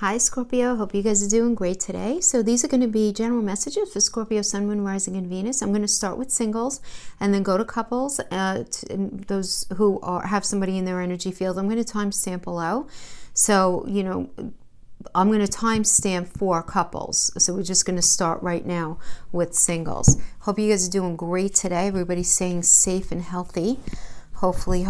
Hi Scorpio, hope you guys are doing great today. So these are going to be general messages for Scorpio, Sun, Moon, Rising, and Venus. I'm going to start with singles and then go to couples, those who have somebody in their energy field. I'm going to time sample out. So, I'm going to timestamp for couples. So we're just going to start right now with singles. Hope you guys are doing great today. Everybody's staying safe and healthy. Hopefully.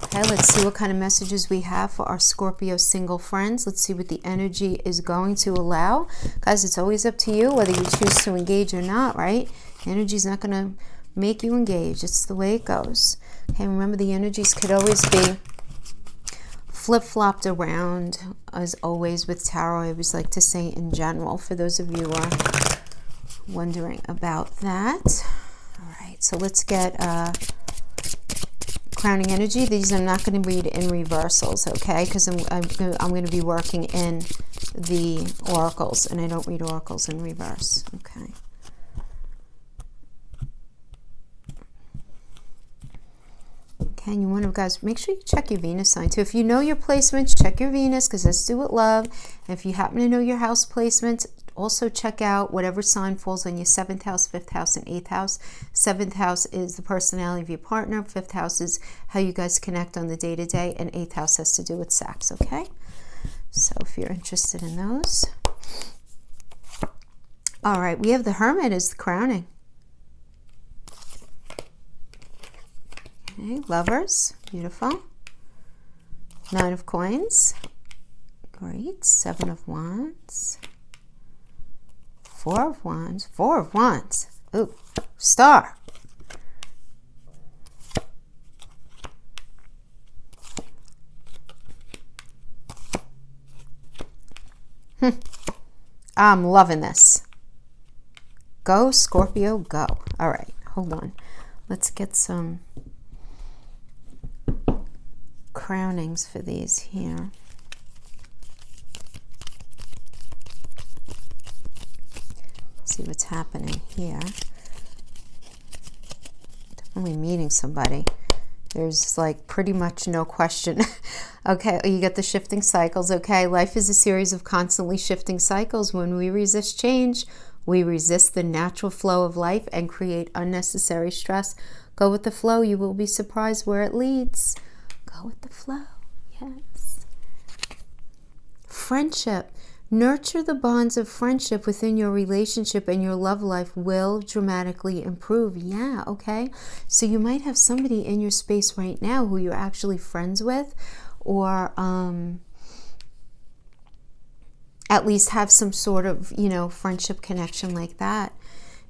Okay, let's see what kind of messages we have for our Scorpio single friends. Let's see what the energy is going to allow. Guys, it's always up to you whether you choose to engage or not, right? Energy is not going to make you engage. It's the way it goes. Okay, remember the energies could always be flip-flopped around, as always with tarot. I always like to say in general, for those of you who are wondering about that. All right, so let's get crowning energy. These I'm not going to read in reversals, okay? Because I'm going to be working in the oracles, and I don't read oracles in reverse, okay? Okay, and you want to, guys, make sure you check your Venus sign too. If you know your placements, check your Venus, because that's do with love. And if you happen to know your house placements, also check out whatever sign falls on your 7th house, 5th house, and 8th house. 7th house is the personality of your partner. 5th house is how you guys connect on the day-to-day. And 8th house has to do with sex, okay? So if you're interested in those. All right, we have the Hermit as the crowning. Okay, Lovers, beautiful. 9 of Coins, great. 7 of Wands. 4 of Wands. 4 of Wands. Ooh, Star. I'm loving this. Go, Scorpio, go. All right, hold on. Let's get some crownings for these here. See what's happening here. Definitely meeting somebody. There's like pretty much no question. Okay, you get the shifting cycles. Okay, life is a series of constantly shifting cycles. When we resist change, we resist the natural flow of life and create unnecessary stress. Go with the flow. You will be surprised where it leads. Go with the flow. Yes. Friendship. Nurture the bonds of friendship within your relationship, and your love life will dramatically improve. Yeah, okay. So you might have somebody in your space right now who you're actually friends with, or at least have some sort of, friendship connection like that.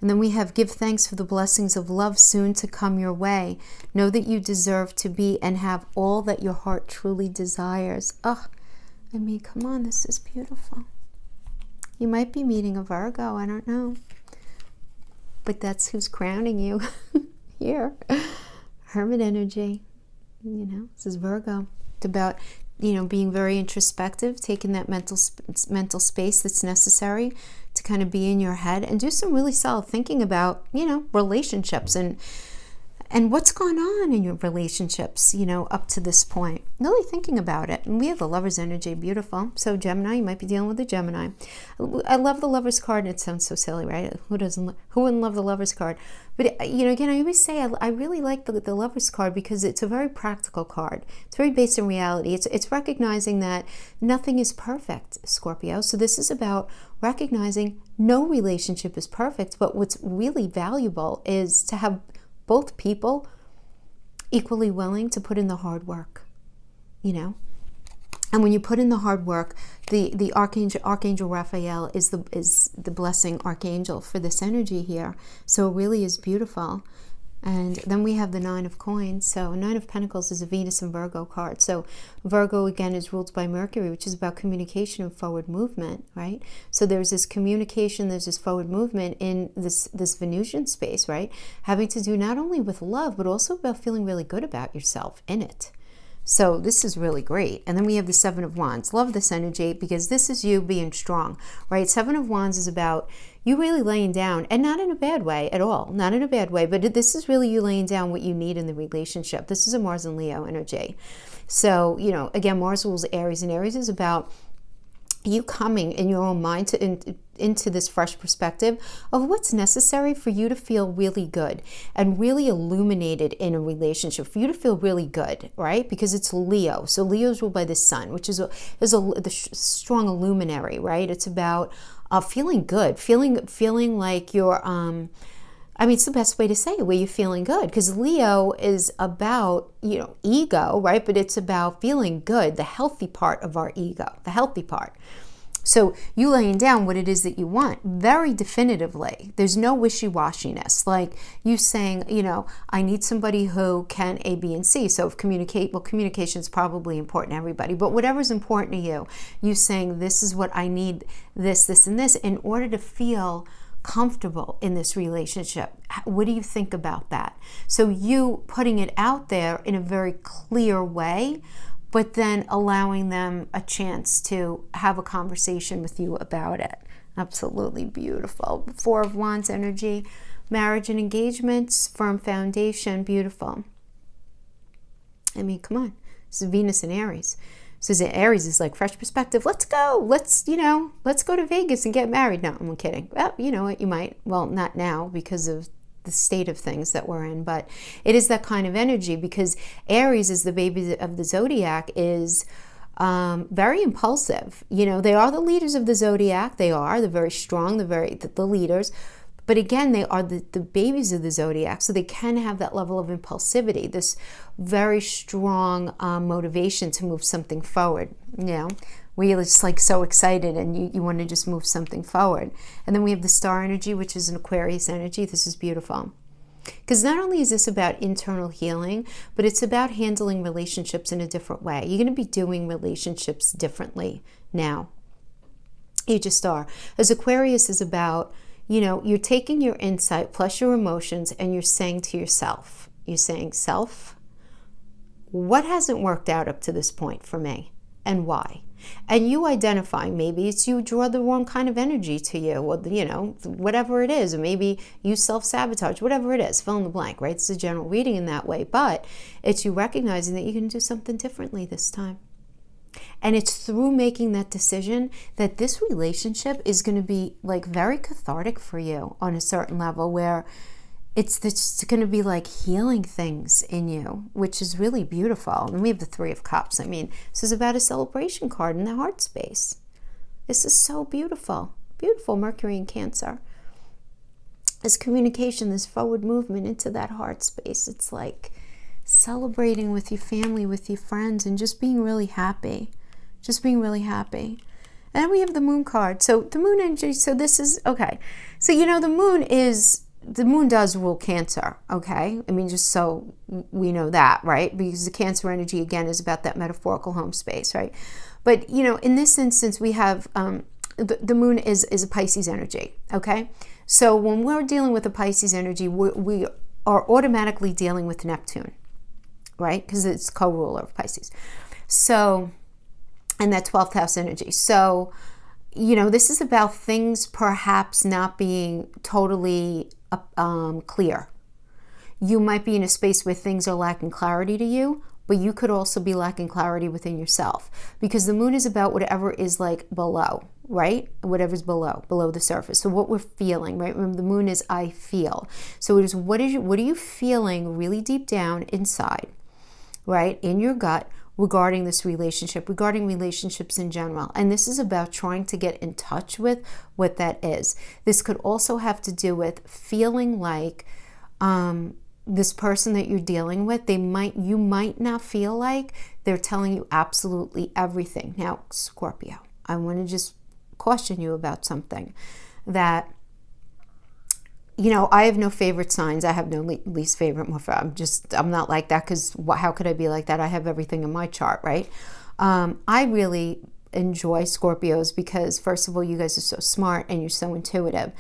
And then we have give thanks for the blessings of love soon to come your way. Know that you deserve to be and have all that your heart truly desires. Oh, I mean, come on, this is beautiful. You might be meeting a Virgo, I don't know. But that's who's crowning you here. Hermit energy, this is Virgo. It's about, being very introspective, taking that mental space that's necessary to kind of be in your head and do some really solid thinking about, relationships and what's gone on in your relationships, up to this point. Really thinking about it. And we have the Lover's energy, beautiful. So Gemini, you might be dealing with a Gemini. I love the Lover's card, and it sounds so silly, right? Who wouldn't love the Lover's card? But, again, I always say I really like the Lover's card because it's a very practical card. It's very based in reality. It's recognizing that nothing is perfect, Scorpio. So this is about recognizing no relationship is perfect, but what's really valuable is to have both people equally willing to put in the hard work, And when you put in the hard work, the Archangel Raphael is the blessing archangel for this energy here. So it really is beautiful. And then we have the 9 of Coins. So 9 of Pentacles is a Venus and Virgo card. So Virgo, again, is ruled by Mercury, which is about communication and forward movement, right? So there's this communication, there's this forward movement in this Venusian space, right? Having to do not only with love, but also about feeling really good about yourself in it. So this is really great. And then we have the 7 of Wands. Love this energy because this is you being strong, right? 7 of Wands is about you really laying down, and not in a bad way at all, not in a bad way, but this is really you laying down what you need in the relationship. This is a Mars and Leo energy. So, again, Mars rules Aries, and Aries is about you coming in your own mind into this fresh perspective of what's necessary for you to feel really good and really illuminated in a relationship, for you to feel really good, right? Because it's Leo. So Leo's ruled by the sun, which is the strong illuminary, right? It's about feeling good, feeling like you're, it's the best way to say it, where you're feeling good, because Leo is about, ego, right? But it's about feeling good, the healthy part of our ego, the healthy part. So you laying down what it is that you want very definitively. There's no wishy-washiness. Like you saying, I need somebody who can A, B, and C. So communication is probably important to everybody, but whatever's important to you, you saying, this is what I need, this, and this, in order to feel comfortable in this relationship. What do you think about that? So you putting it out there in a very clear way, but then allowing them a chance to have a conversation with you about it. Absolutely beautiful. Four of Wands energy, marriage and engagements, firm foundation, beautiful. Come on. This is Venus and Aries. So Aries is like fresh perspective. Let's go. Let's go to Vegas and get married. No, I'm kidding. Well, you know what? You might. Well, not now because of the state of things that we're in, but it is that kind of energy, because Aries is the baby of the zodiac, is very impulsive. They are the leaders of the zodiac. They're very strong, the leaders. But again, they are the babies of the zodiac, so they can have that level of impulsivity, this very strong motivation to move something forward, where you're just like so excited and you want to just move something forward. And then we have the star energy, which is an Aquarius energy. This is beautiful. Because not only is this about internal healing, but it's about handling relationships in a different way. You're going to be doing relationships differently now. You just are. As Aquarius is about, you're taking your insight plus your emotions and you're saying to yourself, self, what hasn't worked out up to this point for me and why? And you identify, maybe it's you draw the wrong kind of energy to you, or whatever it is, or maybe you self-sabotage, whatever it is, fill in the blank, right? It's a general reading in that way, but it's you recognizing that you can do something differently this time. And it's through making that decision that this relationship is going to be like very cathartic for you on a certain level, where it's going to be like healing things in you, which is really beautiful. And we have the Three of Cups. This is about a celebration card in the heart space. This is so beautiful. Beautiful Mercury in Cancer. This communication, this forward movement into that heart space. It's like celebrating with your family, with your friends, and just being really happy. Just being really happy. And then we have the Moon card. So the Moon energy, so this is, okay. So, the moon does rule Cancer, okay? Just so we know that, right? Because the Cancer energy, again, is about that metaphorical home space, right? But, in this instance, we have, the moon is a Pisces energy, okay? So when we're dealing with a Pisces energy, we are automatically dealing with Neptune, right? Because it's co-ruler of Pisces. So, and that 12th house energy. So, this is about things perhaps not being totally clear. You might be in a space where things are lacking clarity to you, but you could also be lacking clarity within yourself, because the moon is about whatever is like below, right? Whatever's below the surface. So what we're feeling, right? Remember, the moon is I feel. So it is what are you feeling really deep down inside, right? In your gut, regarding this relationship, regarding relationships in general. And this is about trying to get in touch with what that is. This could also have to do with feeling like this person that you're dealing with, you might not feel like they're telling you absolutely everything. Now, Scorpio, I want to just caution you about something that, I have no favorite signs. I have no least favorite. I'm not like that, because how could I be like that? I have everything in my chart, right? I really enjoy Scorpios because, first of all, you guys are so smart and you're so intuitive.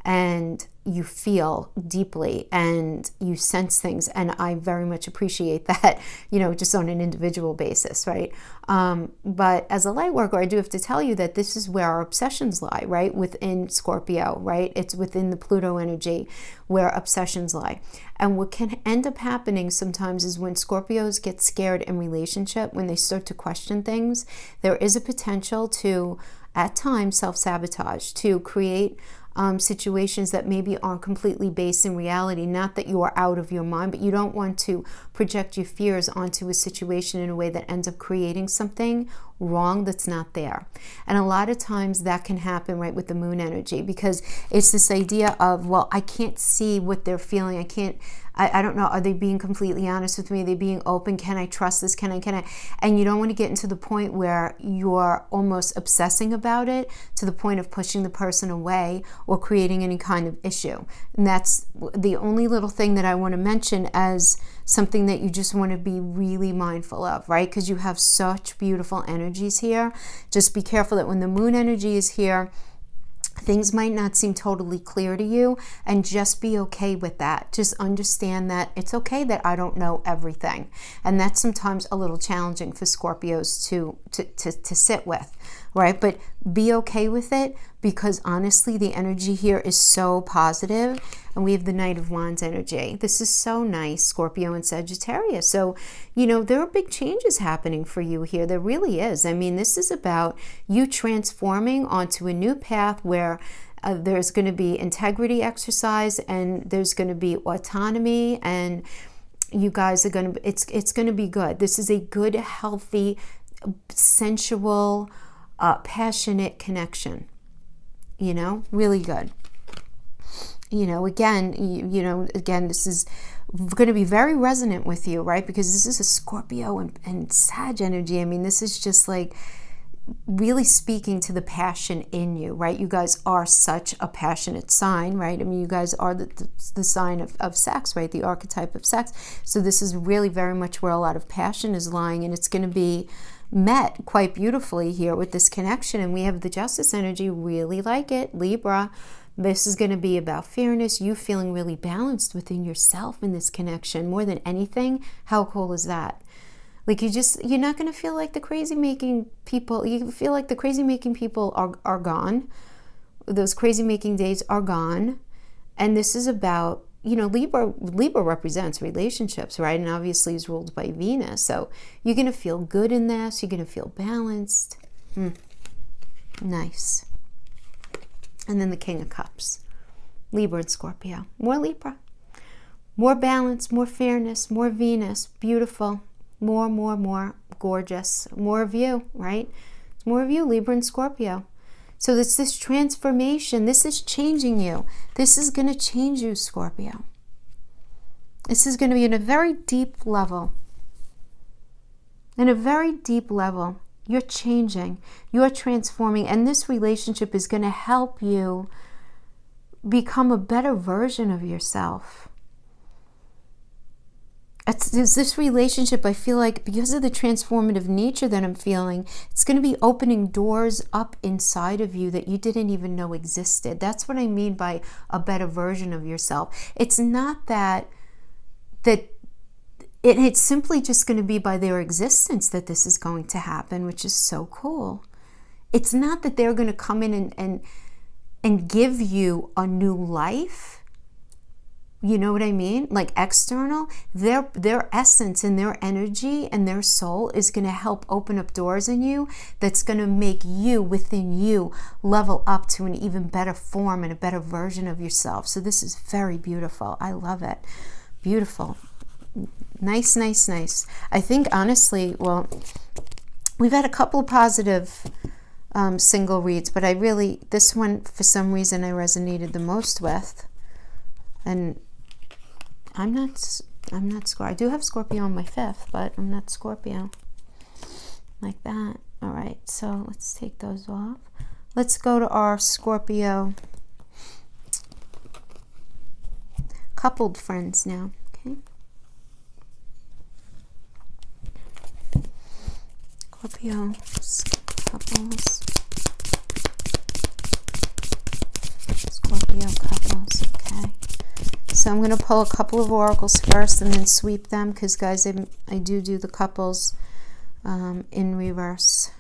and you feel deeply and you sense things. And I very much appreciate that, just on an individual basis, right? But as a light worker, I do have to tell you that this is where our obsessions lie, right? Within Scorpio, right? It's within the Pluto energy where obsessions lie. And what can end up happening sometimes is when Scorpios get scared in relationship, when they start to question things, there is a potential to, at times, self-sabotage, to create situations that maybe aren't completely based in reality. Not that you are out of your mind, but you don't want to project your fears onto a situation in a way that ends up creating something wrong that's not there. And a lot of times that can happen right with the moon energy, because it's this idea of, well, I can't see what they're feeling. I don't know. Are they being completely honest with me? Are they being open? Can I trust this? Can I? And you don't want to get into the point where you're almost obsessing about it to the point of pushing the person away or creating any kind of issue. And that's the only little thing that I want to mention as something that you just want to be really mindful of, right? Because you have such beautiful energies here. Just be careful that when the moon energy is here, things might not seem totally clear to you, and just be okay with that. Just understand that it's okay that I don't know everything. And that's sometimes a little challenging for Scorpios to sit with, right? But be okay with it, because honestly, the energy here is so positive. And we have the Knight of Wands energy. This is so nice, Scorpio and Sagittarius. So, there are big changes happening for you here. There really is. I mean, this is about you transforming onto a new path where there's going to be integrity exercise, and there's going to be autonomy, and you guys are going to, it's going to be good. This is a good, healthy, sensual, passionate connection. Really good. Again, this is going to be very resonant with you, right? Because this is a Scorpio and Sag energy. I mean, this is just like really speaking to the passion in you, right? You guys are such a passionate sign, right? I mean, you guys are the sign of sex, right? The archetype of sex. So this is really very much where a lot of passion is lying, and it's going to be met quite beautifully here with this connection. And we have the Justice energy. Really like it, Libra. This is going to be about fairness, you feeling really balanced within yourself in this connection. More than anything, how cool is that? Like you're not going to feel like the crazy making people. You feel like the crazy making people are gone. Those crazy making days are gone. And this is about, Libra represents relationships, right? And obviously is ruled by Venus. So you're going to feel good in this. You're going to feel balanced. Nice. And then the King of Cups, Libra and Scorpio. More Libra, more balance, more fairness, more Venus, beautiful, more gorgeous, more of you, right? It's more of you, Libra and Scorpio. So it's this transformation. This is changing you. This is going to change you, Scorpio. This is going to be in a very deep level. In a very deep level. You're changing, you're transforming, and this relationship is going to help you become a better version of yourself. It's this relationship, I feel like, because of the transformative nature that I'm feeling, it's going to be opening doors up inside of you that you didn't even know existed. That's what I mean by a better version of yourself. It's not that it's simply just going to be by their existence that this is going to happen, which is so cool. It's not that they're going to come in and give you a new life. You know what I mean? Like external. Their essence and their energy and their soul is going to help open up doors in you that's going to make you, within you, level up to an even better form and a better version of yourself. So this is very beautiful. I love it. Beautiful. Nice. I think honestly, well, we've had a couple of positive single reads, but this one for some reason I resonated the most with. And I'm not Scorpio. I do have Scorpio on my 5th, but I'm not Scorpio like that. All right, so let's take those off. Let's go to our Scorpio coupled friends now. Okay. Scorpio couples. Scorpio couples. Okay. So I'm going to pull a couple of oracles first and then sweep them because, guys, I do the couples in reverse.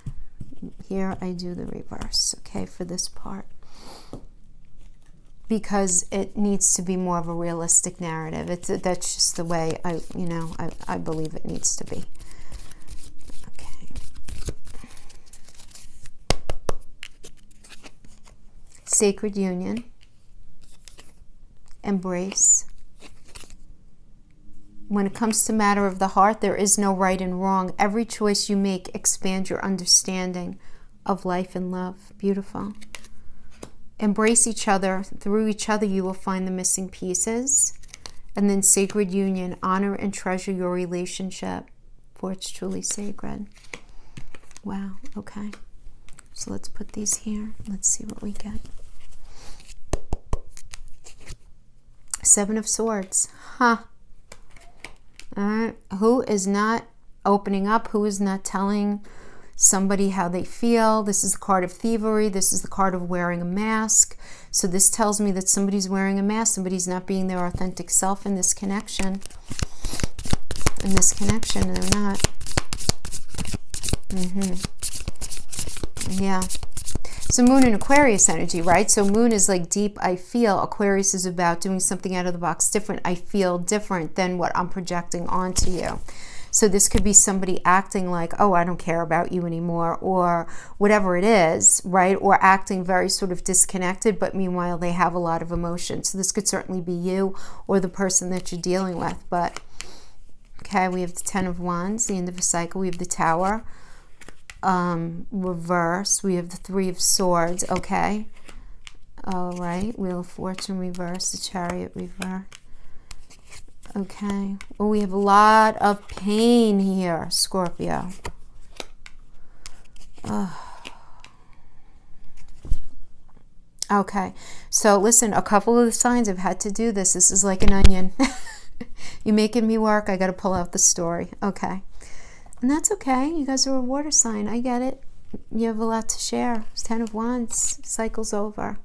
Here I do the reverse, okay, for this part. Because it needs to be more of a realistic narrative. That's just the way I believe it needs to be. Okay. Sacred union. Embrace. When it comes to matter of the heart, there is no right and wrong. Every choice you make expands your understanding of life and love. Beautiful. Embrace each other. Through each other, you will find the missing pieces. And then sacred union. Honor and treasure your relationship, for it's truly sacred. Wow. Okay. So let's put these here. Let's see what we get. Seven of Swords. Huh. All right. Who is not opening up? Who is not telling somebody how they feel? This is the card of thievery. This is the card of wearing a mask. So this tells me that somebody's wearing a mask. Somebody's not being their authentic self in this connection. In this connection, they're not. Yeah. So Moon and Aquarius energy, right? So Moon is like deep, I feel. Aquarius is about doing something out of the box different. I feel different than what I'm projecting onto you. So this could be somebody acting like, oh, I don't care about you anymore, or whatever it is, right? Or acting very sort of disconnected, but meanwhile they have a lot of emotion. So this could certainly be you or the person that you're dealing with. But, okay, we have the Ten of Wands, the end of a cycle. We have the Tower. Reverse. We have the Three of Swords. Okay. All right. Wheel of Fortune reverse. The Chariot reverse. Okay. Well, we have a lot of pain here, Scorpio. Okay. So listen, a couple of the signs have had to do this. This is like an onion. You're making me work. I got to pull out the story. Okay. And that's okay. You guys are a water sign. I get it. You have a lot to share. It's Ten of Wands. Cycle's over.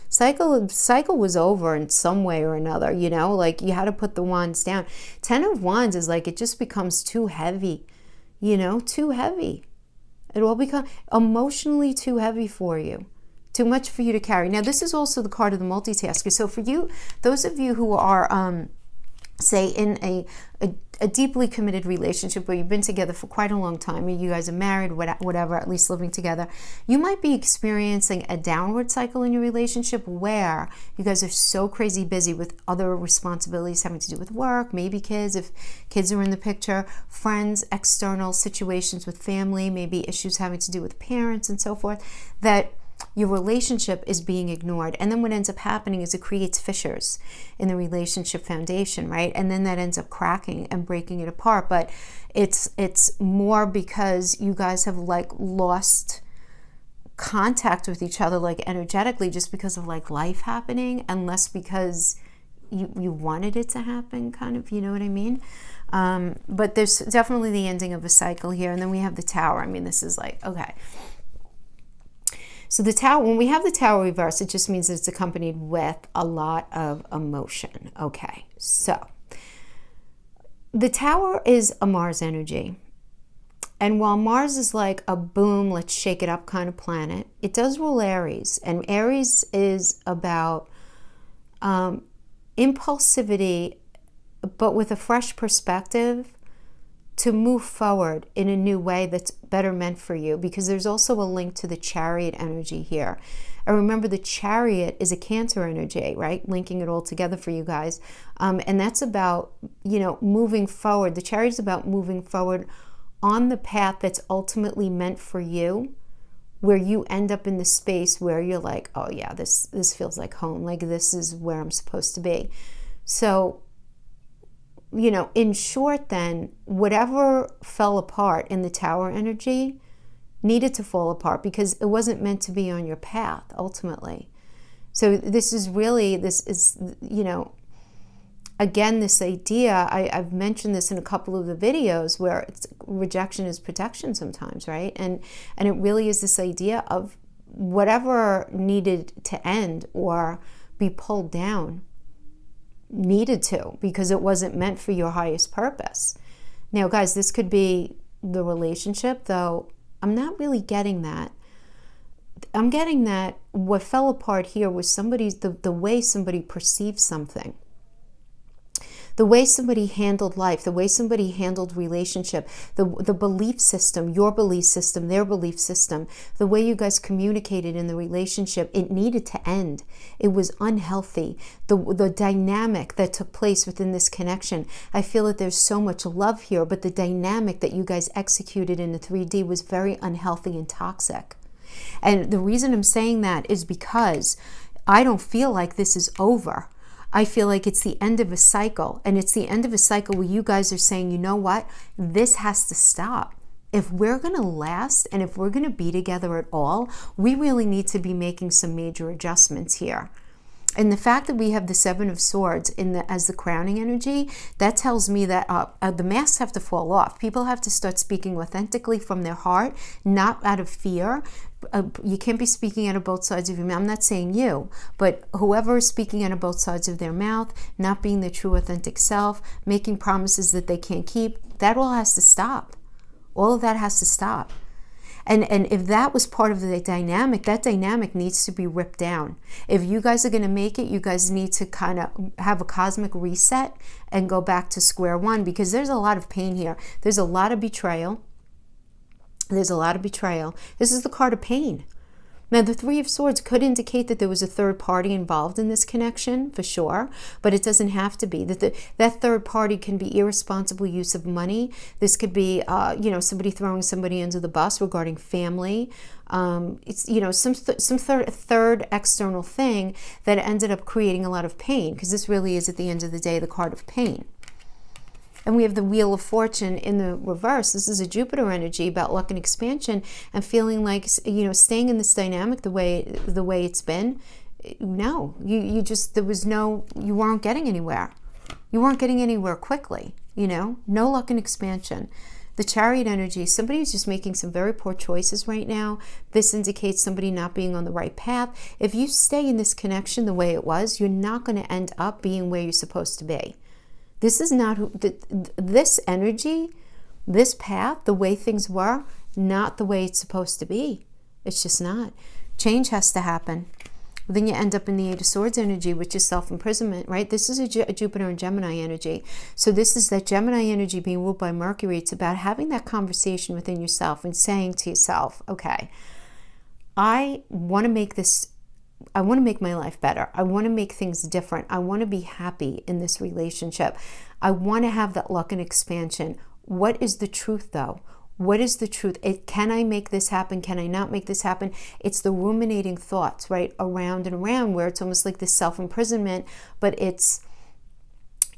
Cycle was over in some way or another, you know, like you had to put the wands down. Ten of Wands is like it just becomes too heavy, you know, too heavy. It will become emotionally too heavy for you. Too much for you to carry. Now, this is also the card of the multitasker. So for you, those of you who are say in a deeply committed relationship where you've been together for quite a long time, you guys are married, whatever, at least living together, you might be experiencing a downward cycle in your relationship where you guys are so crazy busy with other responsibilities having to do with work, maybe kids, if kids are in the picture, friends, external situations with family, maybe issues having to do with parents and so forth, that your relationship is being ignored. And then what ends up happening is it creates fissures in the relationship foundation, right? And then that ends up cracking and breaking it apart. But it's more because you guys have like lost contact with each other, like energetically, just because of like life happening, and less because you wanted it to happen, kind of, you know what I mean? But there's definitely the ending of a cycle here. And then we have the Tower. I mean, this is like, okay. So the Tower, when we have the Tower reverse, it just means that it's accompanied with a lot of emotion. Okay, so the Tower is a Mars energy. And while Mars is like a boom, let's shake it up kind of planet, it does rule Aries. And Aries is about impulsivity, but with a fresh perspective, to move forward in a new way that's better meant for you, because there's also a link to the Chariot energy here. And remember, the Chariot is a Cancer energy, right? Linking it all together for you guys. And that's about, you know, moving forward. The Chariot is about moving forward on the path that's ultimately meant for you, where you end up in the space where you're like, oh yeah, this feels like home. Like this is where I'm supposed to be. So, you know, in short then, whatever fell apart in the Tower energy needed to fall apart because it wasn't meant to be on your path ultimately. So this is, you know, again, this idea, I've mentioned this in a couple of the videos where rejection is protection sometimes, right? And it really is this idea of whatever needed to end or be pulled down, needed to, because it wasn't meant for your highest purpose. Now, guys, this could be the relationship, though I'm not really getting that. I'm getting that what fell apart here was the way somebody perceived something. The way somebody handled life, the way somebody handled relationship, the belief system, your belief system, their belief system, the way you guys communicated in the relationship, it needed to end. It was unhealthy. The dynamic that took place within this connection, I feel that there's so much love here, but the dynamic that you guys executed in the 3D was very unhealthy and toxic. And the reason I'm saying that is because I don't feel like this is over. I feel like it's the end of a cycle, and it's the end of a cycle where you guys are saying, you know what, this has to stop. If we're going to last and if we're going to be together at all, we really need to be making some major adjustments here. And the fact that we have the Seven of Swords as the crowning energy, that tells me that the masks have to fall off. People have to start speaking authentically from their heart, not out of fear. You can't be speaking out of both sides of your mouth. I'm not saying you, but whoever is speaking out of both sides of their mouth, not being their true authentic self, making promises that they can't keep, that all has to stop. All of that has to stop. And if that was part of the dynamic, that dynamic needs to be ripped down. If you guys are going to make it, you guys need to kind of have a cosmic reset and go back to square one, because there's a lot of pain here. There's a lot of betrayal. There's a lot of betrayal. This is the card of pain. Now, the Three of Swords could indicate that there was a third party involved in this connection, for sure, but it doesn't have to be. That third party can be irresponsible use of money. This could be, somebody throwing somebody under the bus regarding family. It's, some third external thing that ended up creating a lot of pain, because this really is, at the end of the day, the card of pain. And we have the Wheel of Fortune in the reverse. This is a Jupiter energy about luck and expansion, and feeling like, staying in this dynamic the way it's been. No, you weren't getting anywhere. You weren't getting anywhere quickly, no luck and expansion. The Chariot energy, somebody is just making some very poor choices right now. This indicates somebody not being on the right path. If you stay in this connection the way it was, you're not going to end up being where you're supposed to be. This is not this energy, this path, the way things were, not the way it's supposed to be. It's just not. Change has to happen. Then you end up in the Eight of Swords energy, which is self-imprisonment, right? This is a Jupiter and Gemini energy. So this is that Gemini energy being ruled by Mercury. It's about having that conversation within yourself and saying to yourself, okay, I want to make my life better. I want to make things different. I want to be happy in this relationship. I want to have that luck and expansion. What is the truth, though? What is the truth? Can I make this happen? Can I not make this happen? It's the ruminating thoughts, right? Around and around, where it's almost like this self-imprisonment, but it's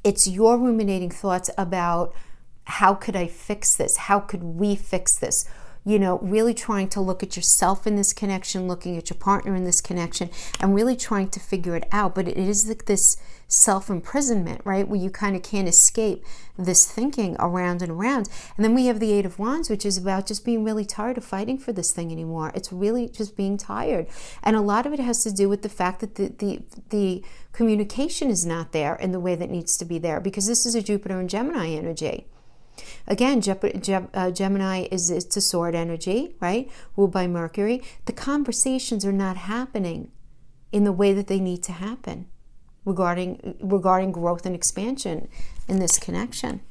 your ruminating thoughts about, how could I fix this? How could we fix this? Really trying to look at yourself in this connection, looking at your partner in this connection, and really trying to figure it out. But it is like this self-imprisonment, right? Where you kind of can't escape this thinking around and around. And then we have the Eight of Wands, which is about just being really tired of fighting for this thing anymore. It's really just being tired. And a lot of it has to do with the fact that the communication is not there in the way that needs to be there, because this is a Jupiter and Gemini energy. Again, Gemini it's a sword energy, right? Ruled by Mercury. The conversations are not happening in the way that they need to happen regarding growth and expansion in this connection.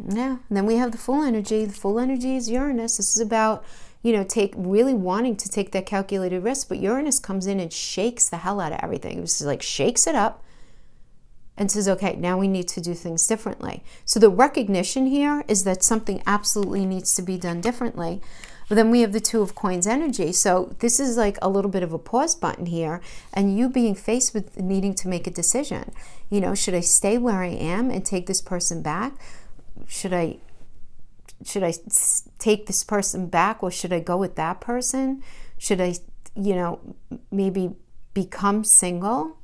Yeah. And then we have the Fool energy. The Fool energy is Uranus. This is about, really wanting to take that calculated risk, but Uranus comes in and shakes the hell out of everything. It's like shakes it up and says, okay, now we need to do things differently. So the recognition here is that something absolutely needs to be done differently. But then we have the Two of Coins energy. So this is like a little bit of a pause button here, and you being faced with needing to make a decision. Should I stay where I am and take this person back? Should I take this person back, or should I go with that person? Should I, maybe become single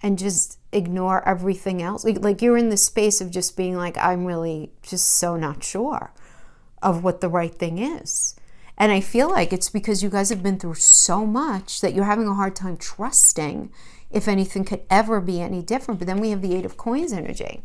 and just ignore everything else? Like you're in the space of just being like, I'm really just so not sure of what the right thing is. And I feel like it's because you guys have been through so much that you're having a hard time trusting if anything could ever be any different. But then we have the Eight of Coins energy.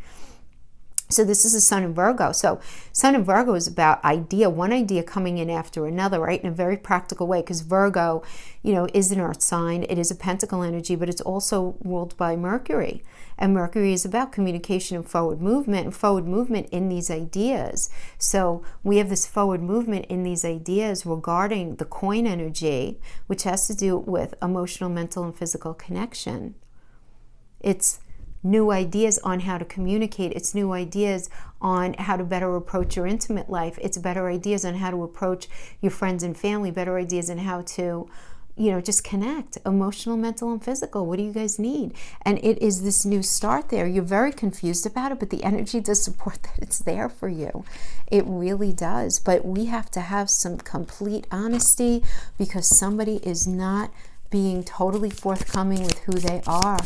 So this is the Sun in Virgo. So Sun in Virgo is about one idea coming in after another, right? In a very practical way, because Virgo, is an earth sign. It is a pentacle energy, but it's also ruled by Mercury. And Mercury is about communication and forward movement in these ideas. So we have this forward movement in these ideas regarding the coin energy, which has to do with emotional, mental, and physical connection. It's new ideas on how to communicate. It's new ideas on how to better approach your intimate life. It's better ideas on how to approach your friends and family, better ideas on how to, just connect, emotional, mental, and physical. What do you guys need? And it is this new start there. You're very confused about it, but the energy does support that it's there for you. It really does. But we have to have some complete honesty because somebody is not being totally forthcoming with who they are.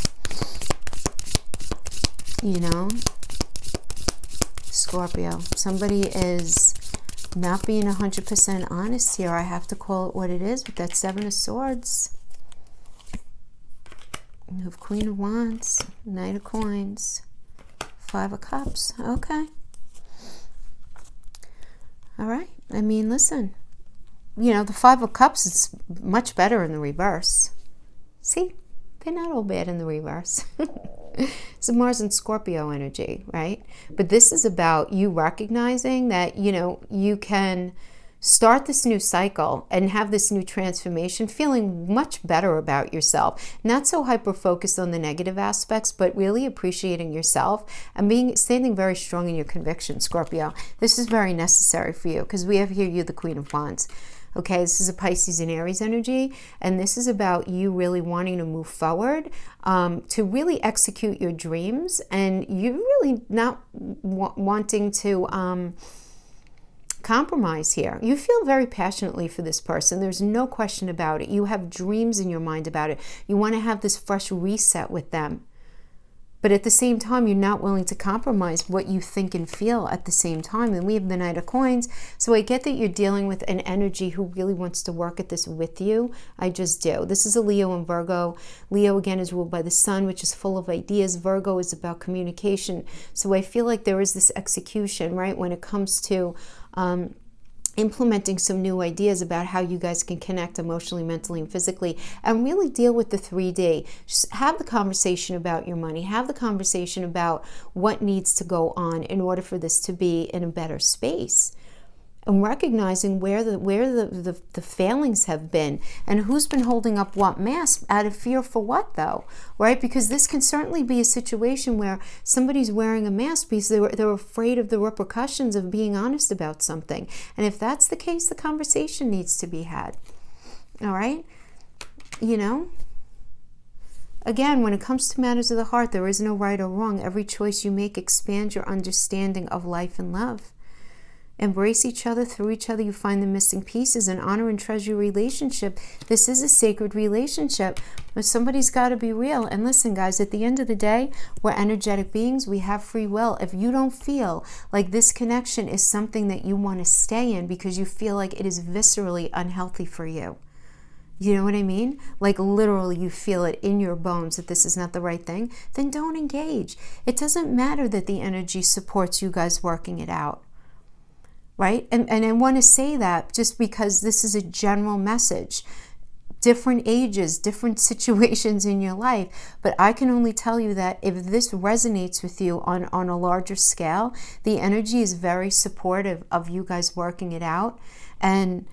Scorpio, somebody is not being 100% honest here. I have to call it what it is with that Seven of Swords. You have Queen of Wands, Knight of Coins, Five of Cups. Okay. All right. I mean, listen, the Five of Cups is much better in the reverse. See, they're not all bad in the reverse. It's Mars and Scorpio energy, right? But this is about you recognizing that, you can start this new cycle and have this new transformation, feeling much better about yourself. Not so hyper-focused on the negative aspects, but really appreciating yourself and standing very strong in your conviction, Scorpio. This is very necessary for you because we have here you, the Queen of Wands. Okay, this is a Pisces and Aries energy, and this is about you really wanting to move forward, to really execute your dreams, and you really not wanting to compromise here. You feel very passionately for this person. There's no question about it. You have dreams in your mind about it. You want to have this fresh reset with them. But at the same time, you're not willing to compromise what you think and feel at the same time. And we have the Knight of Coins. So I get that you're dealing with an energy who really wants to work at this with you. I just do. This is a Leo and Virgo. Leo, again, is ruled by the sun, which is full of ideas. Virgo is about communication. So I feel like there is this execution, right, when it comes to implementing some new ideas about how you guys can connect emotionally, mentally, and physically, and really deal with the 3D. Just have the conversation about your money. Have the conversation about what needs to go on in order for this to be in a better space. And recognizing where the failings have been and who's been holding up what mask out of fear for what, though, right? Because this can certainly be a situation where somebody's wearing a mask because they're afraid of the repercussions of being honest about something. And if that's the case, the conversation needs to be had. All right? Again, when it comes to matters of the heart, there is no right or wrong. Every choice you make expands your understanding of life and love. Embrace each other. Through each other, you find the missing pieces and honor and treasure your relationship. This is a sacred relationship, but somebody's got to be real. And listen, guys, at the end of the day, we're energetic beings. We have free will. If you don't feel like this connection is something that you want to stay in because you feel like it is viscerally unhealthy for you, you know what I mean? Like literally you feel it in your bones that this is not the right thing, then don't engage. It doesn't matter that the energy supports you guys working it out. Right? And I want to say that just because this is a general message. Different ages, different situations in your life. But I can only tell you that if this resonates with you on a larger scale, the energy is very supportive of you guys working it out. And,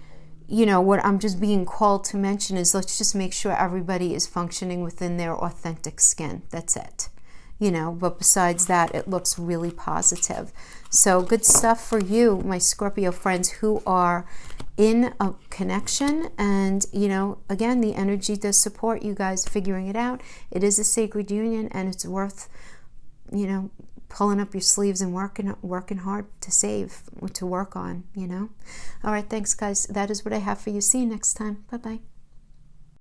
what I'm just being called to mention is let's just make sure everybody is functioning within their authentic skin. That's it. But besides that, it looks really positive. So good stuff for you, my Scorpio friends who are in a connection. And, again, the energy does support you guys figuring it out. It is a sacred union and it's worth, pulling up your sleeves and working hard to save or to work on, All right, thanks, guys. That is what I have for you. See you next time. Bye-bye.